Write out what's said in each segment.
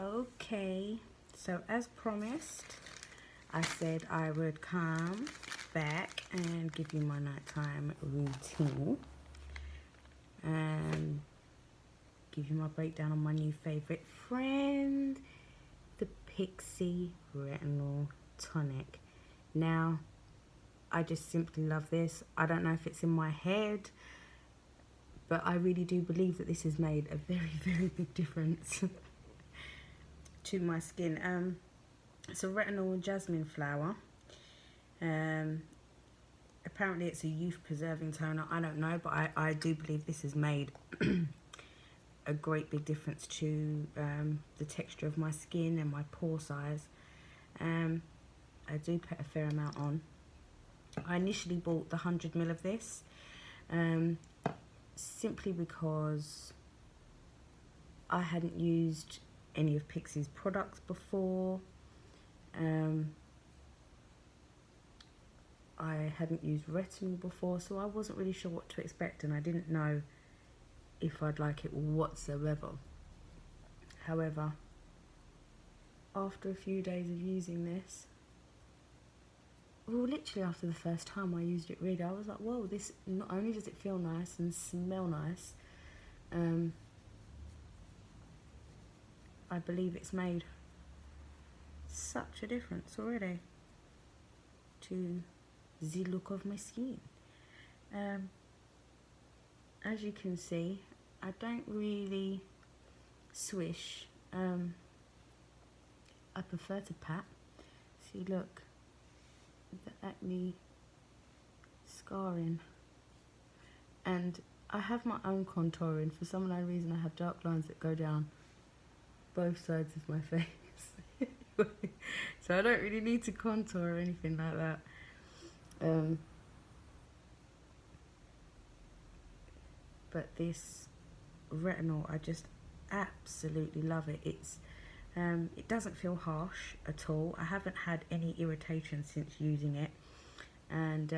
Okay, so as promised, I said I would come back and give you my nighttime routine and give you my breakdown on my new favorite friend, the Pixi Retinol Tonic. Now, I just simply love this. I don't know if it's in my head, but I really do believe that this has made a very, very big difference to my skin. It's a retinol jasmine flower. Apparently it's a youth preserving toner. I don't know, but I do believe this has made a great big difference to the texture of my skin and my pore size. I do put a fair amount on. I initially bought the 100ml of this simply because I hadn't used any of Pixi's products before. I hadn't used retinol before, so I wasn't really sure what to expect, and I didn't know if I'd like it whatsoever. However, after a few days of using this, well, literally after the first time I used it, really, I was like, whoa, this, not only does it feel nice and smell nice, I believe it's made such a difference already to the look of my skin. As you can see, I don't really swish. I prefer to pat. See, look, the acne scarring. And I have my own contouring. For some unknown reason, I have dark lines that go down both sides of my face. So I don't really need to contour or anything like that. But this retinol, I just absolutely love it. It's it doesn't feel harsh at all. I haven't had any irritation since using it, and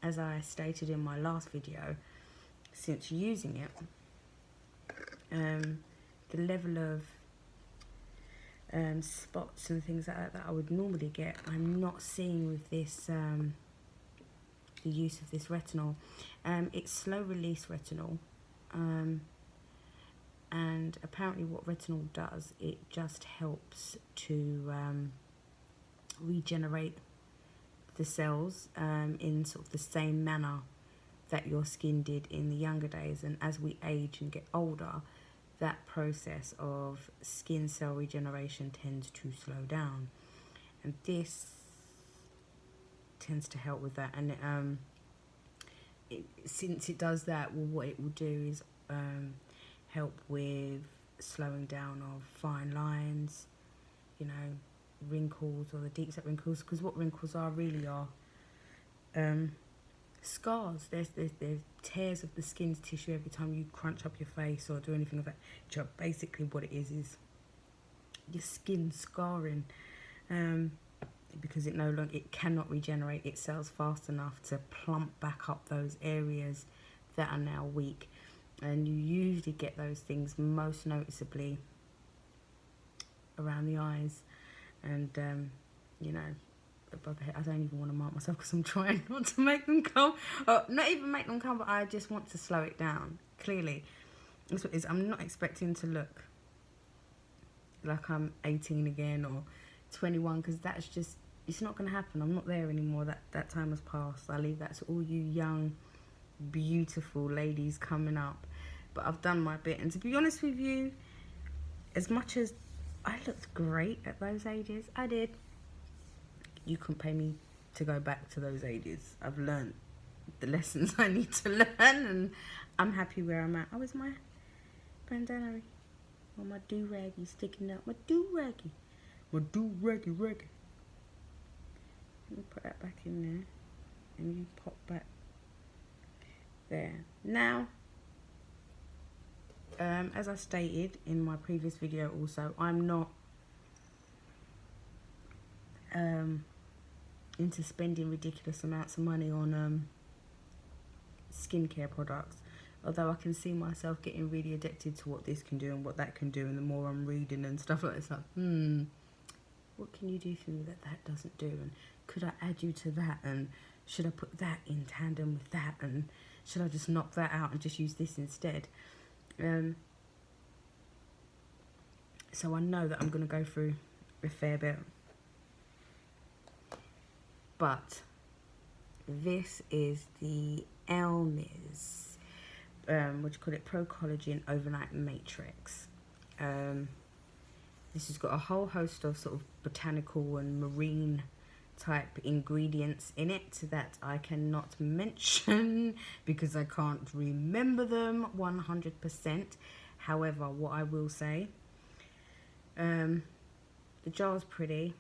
as I stated in my last video, since using it, the level of spots and things like that I would normally get, I'm not seeing with this, the use of this retinol. It's slow release retinol, and apparently what retinol does, it just helps to regenerate the cells in sort of the same manner that your skin did in the younger days. And as we age and get older, that process of skin cell regeneration tends to slow down, and this tends to help with that. And since it does that, well, what it will do is help with slowing down of fine lines, you know, wrinkles, or the deep set wrinkles, because what wrinkles are really are scars. There's tears of the skin's tissue every time you crunch up your face or do anything of that. Which are basically what it is your skin scarring, because it cannot regenerate its cells fast enough to plump back up those areas that are now weak. And you usually get those things most noticeably around the eyes, and you know, above the head. I don't even want to mark myself because I'm trying not to make them come, or not even make them come, but I just want to slow it down. Clearly, that's what it is. I'm not expecting to look like I'm 18 again or 21, because that's just, it's not going to happen. I'm not there anymore. That time has passed. I leave that to all you young, beautiful ladies coming up. But I've done my bit, and to be honest with you, as much as I looked great at those ages, I did. You couldn't pay me to go back to those ages. I've learned the lessons I need to learn, and I'm happy where I'm at. Oh, is my bandana or my do-raggy sticking out? My do-raggy. My do-raggy. Let me put that back in there, and you pop back there. Now, as I stated in my previous video also, I'm not into spending ridiculous amounts of money on skincare products. Although I can see myself getting really addicted to what this can do and what that can do, and the more I'm reading and stuff like this, like, what can you do for me that that doesn't do? And could I add you to that? And should I put that in tandem with that? And should I just knock that out and just use this instead? So I know that I'm going to go through a fair bit. But this is the Elmer's, what do you call it, Pro Collagen Overnight Matrix. This has got a whole host of sort of botanical and marine type ingredients in it that I cannot mention because I can't remember them 100%. However, what I will say, the jar's pretty.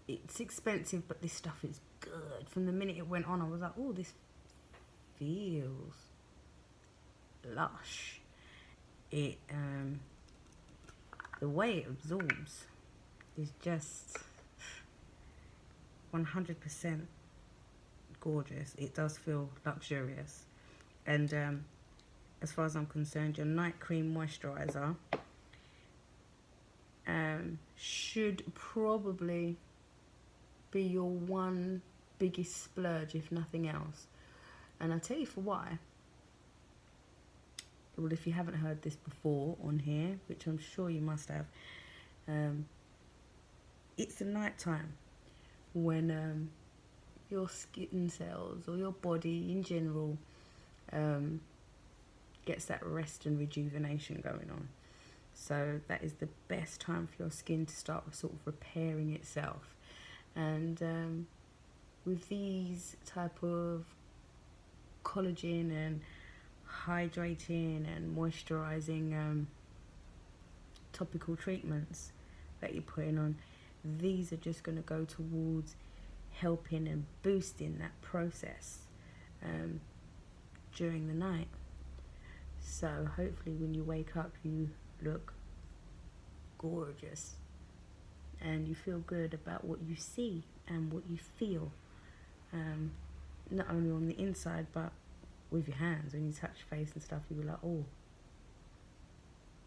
It's expensive, but this stuff is good. From the minute it went on, I was like, oh, this feels lush. It the way it absorbs is just 100% gorgeous. It does feel luxurious. And as far as I'm concerned, your night cream moisturizer should probably be your one biggest splurge, if nothing else. And I'll tell you for why. Well, if you haven't heard this before on here, which I'm sure you must have, it's the night time when your skin cells or your body in general gets that rest and rejuvenation going on. So that is the best time for your skin to start sort of repairing itself. And with these type of collagen and hydrating and moisturizing topical treatments that you're putting on, these are just going to go towards helping and boosting that process during the night. So hopefully when you wake up you look gorgeous and you feel good about what you see and what you feel, not only on the inside but with your hands. When you touch your face and stuff, you'll be like, oh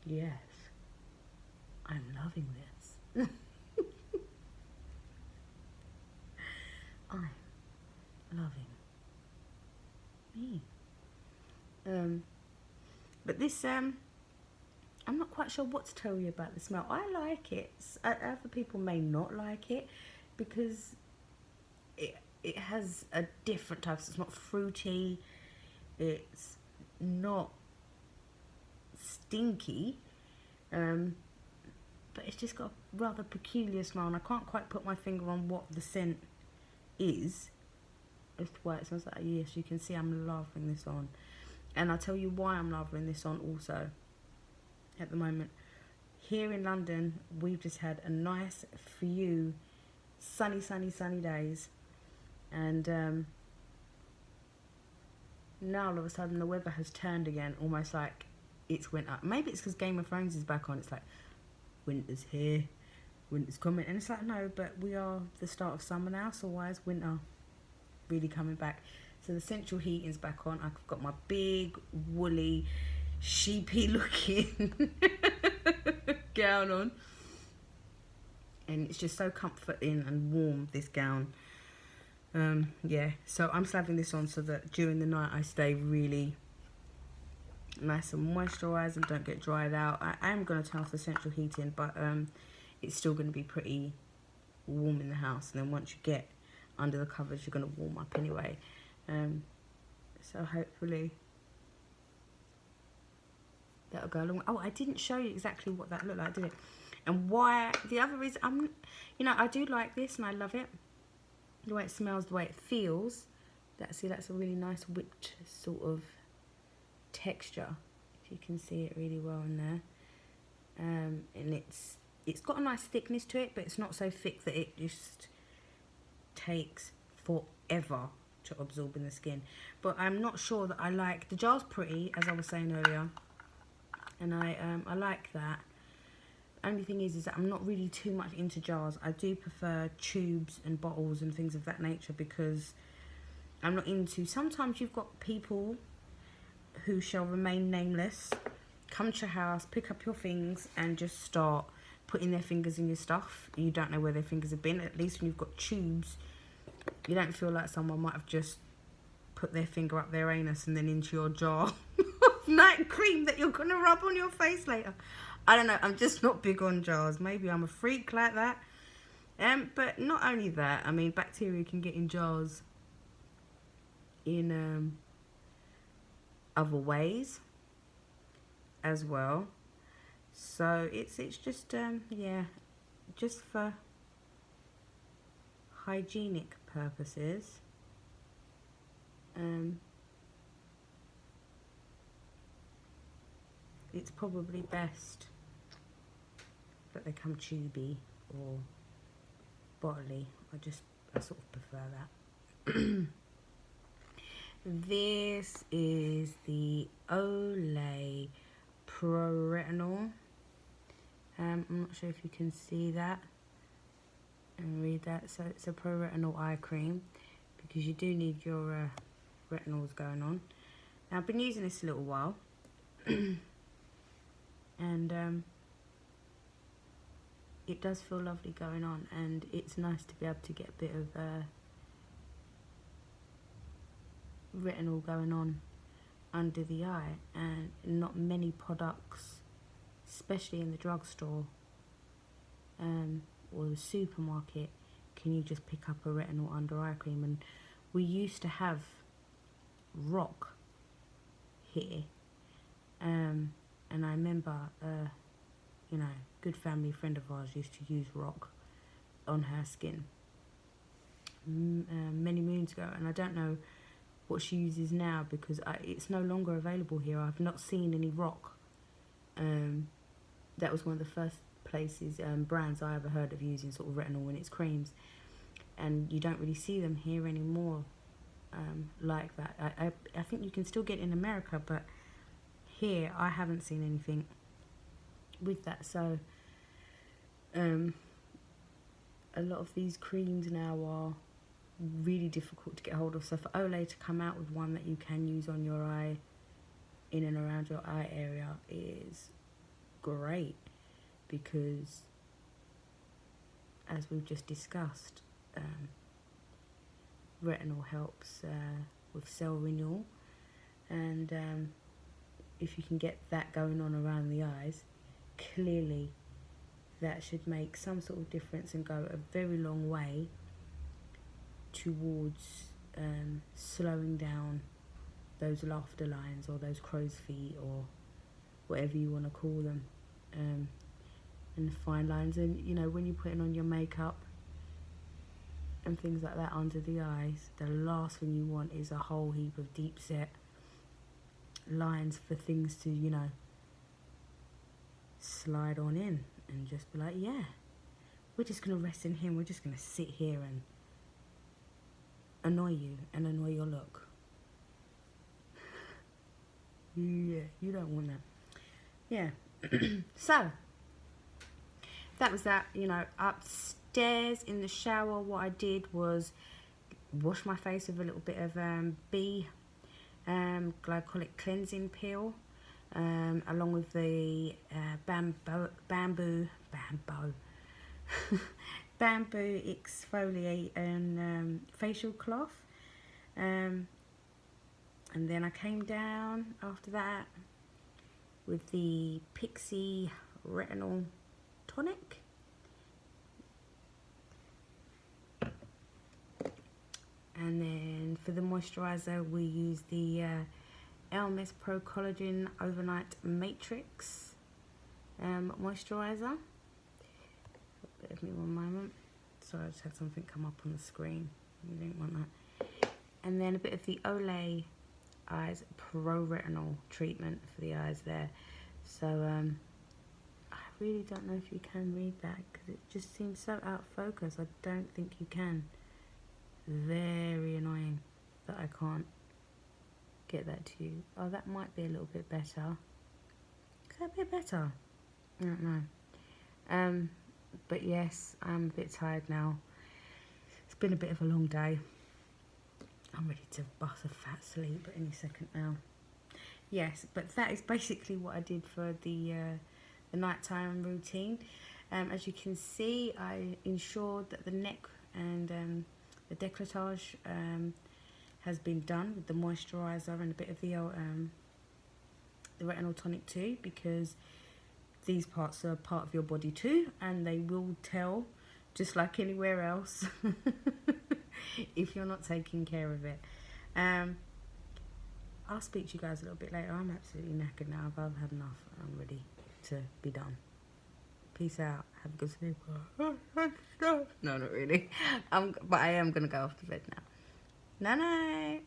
yes, I'm loving this. I'm loving me. But this I'm not quite sure what to tell you about the smell. I like it. Other people may not like it because it has a different type. So it's not fruity. It's not stinky. But it's just got a rather peculiar smell, and I can't quite put my finger on what the scent is as to why it smells like. Yes, you can see I'm loving this on. And I'll tell you why I'm loving this on also. At the moment, here in London, we've just had a nice few sunny days. And now all of a sudden the weather has turned again, almost like it's winter. Maybe it's because Game of Thrones is back on. It's like, winter's here, winter's coming. And it's like, no, but we are the start of summer now, so why is winter really coming back? So the central heating's back on. I've got my big, woolly, sheepy looking gown on. And it's just so comforting and warm, this gown. Yeah, so I'm slapping this on so that during the night I stay really nice and moisturised and don't get dried out. I am going to turn off the central heating, but it's still going to be pretty warm in the house. And then once you get under the covers, you're going to warm up anyway. So hopefully that'll go along. Oh, I didn't show you exactly what that looked like, did it? And why? The other reason, I do like this and I love it. The way it smells, the way it feels. That's a really nice whipped sort of texture. If you can see it really well in there. And it's got a nice thickness to it, but it's not so thick that it just takes forever to absorb in the skin. But I'm not sure that I like, the jar's pretty, as I was saying earlier, and I like that. Only thing is that I'm not really too much into jars. I do prefer tubes and bottles and things of that nature because I'm not into. Sometimes you've got people who shall remain nameless come to your house, pick up your things, and just start putting their fingers in your stuff. You don't know where their fingers have been. At least when you've got tubes, you don't feel like someone might have just put their finger up their anus and then into your jar of night cream that you're going to rub on your face later. I don't know. I'm just not big on jars. Maybe I'm a freak like that. But not only that, I mean, bacteria can get in jars in other ways as well. So it's just yeah, just for hygienic purposes. It's probably best that they come tubey or bottly. I sort of prefer that. This is the Olay Pro Retinol. I'm not sure if you can see that and read that. So it's a Pro Retinol eye cream because you do need your retinols going on. Now I've been using this a little while and it does feel lovely going on, and it's nice to be able to get a bit of retinol going on under the eye. And not many products, especially in the drugstore or the supermarket, can you just pick up a retinol under eye cream. And we used to have Rock here, and I remember you know, good family friend of ours used to use Rock on her skin many moons ago, and I don't know what she uses now because it's no longer available here. I've not seen any Rock. That was one of the first places, brands I ever heard of using sort of retinol in its creams, and you don't really see them here anymore like that. I think you can still get it in America, but here I haven't seen anything with that. So a lot of these creams now are really difficult to get hold of. So for Olay to come out with one that you can use on your eye, in and around your eye area, is great, because as we've just discussed, retinol helps with cell renewal, and if you can get that going on around the eyes, clearly that should make some sort of difference and go a very long way towards slowing down those laughter lines or those crow's feet or whatever you want to call them, and the fine lines. And you know, when you're putting on your makeup and things like that under the eyes, the last thing you want is a whole heap of deep set lines for things to, you know, slide on in and just be like, yeah, we're just going to rest in here, we're just going to sit here and annoy you and annoy your look. Yeah, you don't want that. Yeah. So that was that. You know, upstairs in the shower, what I did was wash my face with a little bit of B glycolic cleansing peel, along with the bamboo exfoliate and facial cloth, and then I came down after that with the Pixi Retinol Tonic. And then for the moisturizer, we use the Elmis Pro Collagen Overnight Matrix moisturizer. Bear with me one moment. Sorry, I just had something come up on the screen. You didn't want that. And then a bit of the Olay Eyes Pro Retinol treatment for the eyes there. So I really don't know if you can read that because it just seems so out of focus. I don't think you can. Very annoying that I can't get that to you. Oh, that might be a little bit better. Is that a bit better? I don't know. But yes, I'm a bit tired now. It's been a bit of a long day. I'm ready to bust a fat sleep any second now. Yes, but that is basically what I did for the nighttime routine. As you can see, I ensured that the neck and the décolletage has been done with the moisturiser and a bit of the retinol tonic too, because these parts are part of your body too, and they will tell, just like anywhere else, if you're not taking care of it. I'll speak to you guys a little bit later. I'm absolutely knackered now. I've had enough. I'm ready to be done. Peace out. Have a good sleep. No, not really. But I am going to go off to bed now. Night night.